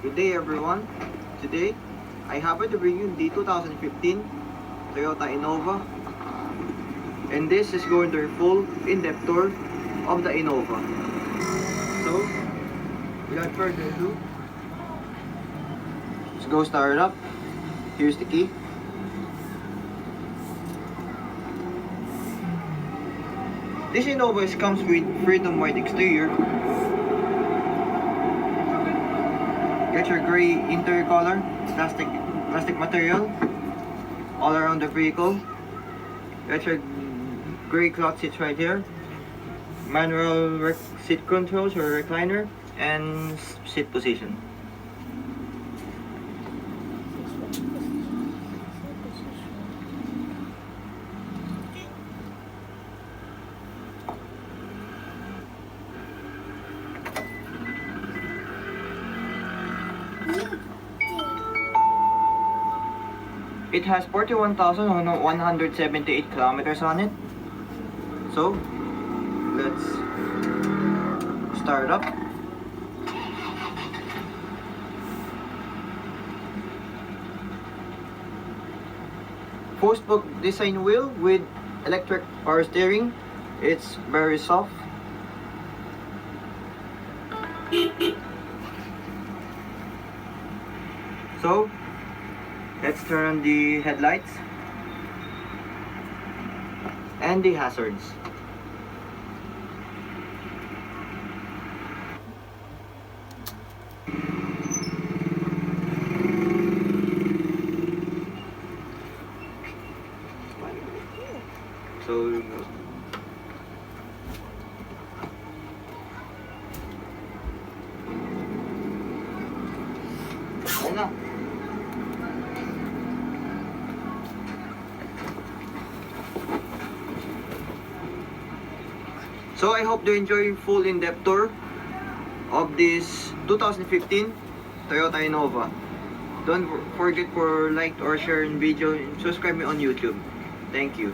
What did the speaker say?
Good day everyone. Today, I happen to bring you the 2015 Toyota Innova. And this is going to be a full in-depth tour of the Innova. So, without further ado, let's go start it up. Here's the key. This Innova comes with Freedom White exterior. Get your gray interior color, plastic material all around the vehicle. Get your gray cloth seats right here. Manual seat controls or recliner and seat position. It has 41,178 kilometers on it. So, let's start up. Four-spoke design wheel with electric power steering. It's very soft. So, let's turn on the headlights and the hazards. So, ayun na. So I hope you enjoy full in-depth tour of this 2015 Toyota Innova. Don't forget to like or share in video and subscribe me on YouTube. Thank you.